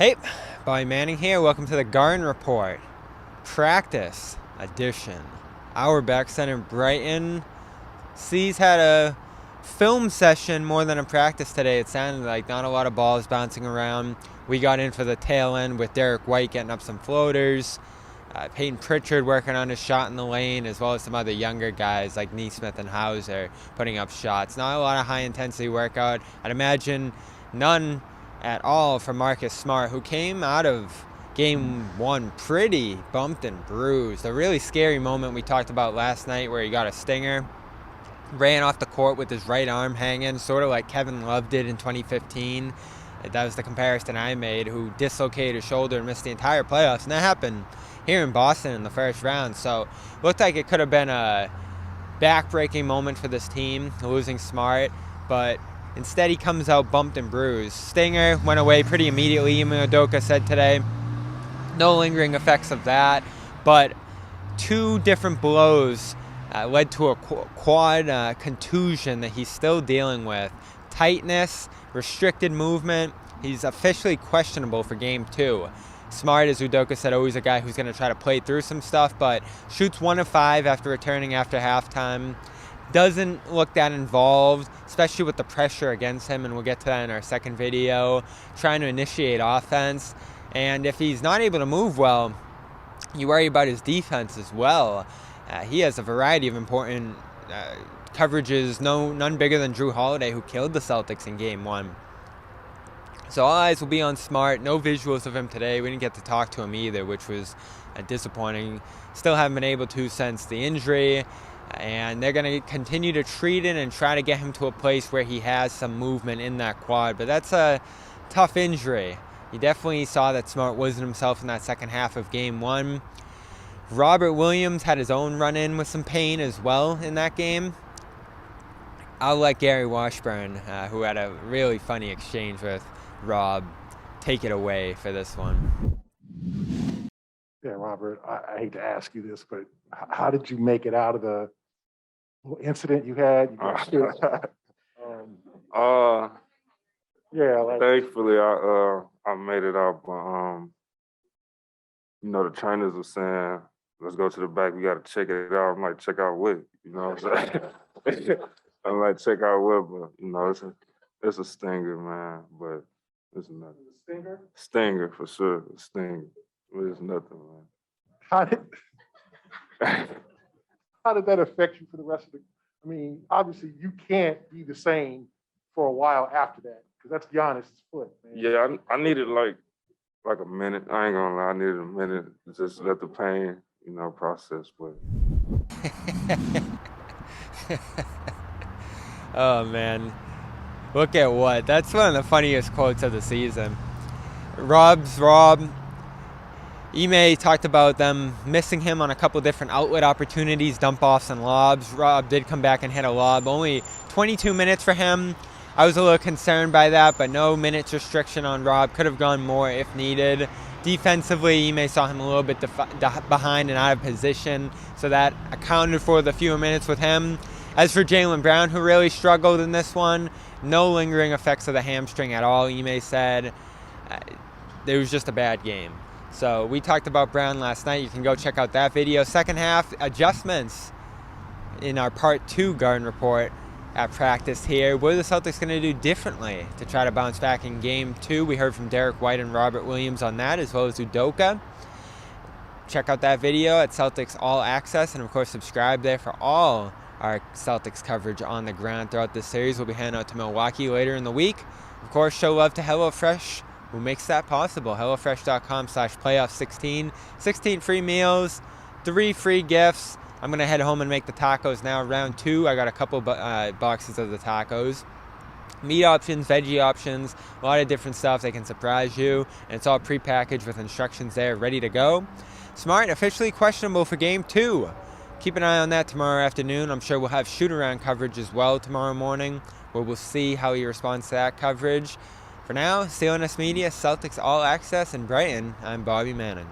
Hey, Bobby Manning here. Welcome to the Garden Report. Practice edition. Auerbach Center, Brighton. C's had a film session more than a practice today. It sounded like not a lot of balls bouncing around. We got in for the tail end with Derek White getting up some floaters. Peyton Pritchard working on his shot in the lane, as well as some other younger guys like Neesmith and Hauser putting up shots. Not a lot of high-intensity workout. I'd imagine none at all for Marcus Smart, who came out of game one pretty bumped and bruised. A really scary moment we talked about last night where he got a stinger. Ran off the court with his right arm hanging, sort of like Kevin Love did in 2015. That was the comparison I made, who dislocated his shoulder and missed the entire playoffs. And that happened here in Boston in the first round. So it looked like it could have been a back-breaking moment for this team, losing Smart. But instead, he comes out bumped and bruised. Stinger went away pretty immediately, Ime Udoka said today. No lingering effects of that. But two different blows led to a quad contusion that he's still dealing with. Tightness, restricted movement. He's officially questionable for game two. Smart, as Udoka said, always a guy who's going to try to play through some stuff, but shoots 1 of 5 after returning after halftime. Doesn't look that involved, especially with the pressure against him, and we'll get to that in our second video, trying to initiate offense. And if he's not able to move well, you worry about his defense as well. He has a variety of important coverages, none bigger than Jrue Holiday, who killed the Celtics in game one. So all eyes will be on Smart. No visuals of him today. We didn't get to talk to him either, which was disappointing. Still haven't been able to since the injury. And they're going to continue to treat it and try to get him to a place where he has some movement in that quad. But that's a tough injury. You definitely saw that Smart wasn't himself in that second half of game one. Robert Williams had his own run-in with some pain as well in that game. I'll let Gary Washburn, who had a really funny exchange with Rob, take it away for this one. Yeah, Robert, I hate to ask you this, but how did you make it out of the incident you had? Thankfully, I made it out, but the trainers were saying, "Let's go to the back. We got to check it out." I'm like, "Check out what?" You know what I'm saying? I'm like, "Check out what?" But it's a stinger, man. But it's nothing. Stinger? Stinger for sure. A stinger. But it's nothing, man. How did that affect you for the rest of the? I mean, obviously you can't be the same for a while after that, because that's Giannis' foot, man. Yeah, I needed like a minute. I ain't gonna lie, I needed a minute to just let the pain, process. But Oh, man. Look at what. That's one of the funniest quotes of the season. Rob. Ime talked about them missing him on a couple different outlet opportunities, dump-offs and lobs. Rob did come back and hit a lob. Only 22 minutes for him. I was a little concerned by that, but no minutes restriction on Rob. Could have gone more if needed. Defensively, Ime saw him a little bit behind and out of position, so that accounted for the fewer minutes with him. As for Jaylen Brown, who really struggled in this one, no lingering effects of the hamstring at all, Ime said. It was just a bad game. So we talked about Brown last night. You can go check out that video. Second half adjustments in our part 2 Garden Report at practice here. What are the Celtics going to do differently to try to bounce back in game 2? We heard from Derek White and Robert Williams on that, as well as Udoka. Check out that video at Celtics All Access, and of course subscribe there for all our Celtics coverage on the ground throughout this series. We'll be heading out to Milwaukee later in the week. Of course, show love to HelloFresh, who makes that possible. HelloFresh.com/playoff16. 16 free meals, 3 free gifts. I'm going to head home and make the tacos now. Round 2, I got a couple boxes of the tacos. Meat options, veggie options, a lot of different stuff. They can surprise you. And it's all prepackaged with instructions there, ready to go. Smart, officially questionable for game 2. Keep an eye on that tomorrow afternoon. I'm sure we'll have shoot-around coverage as well tomorrow morning, where we'll see how he responds to that coverage. For now, CLNS Media, Celtics All Access in Brighton, I'm Bobby Manning.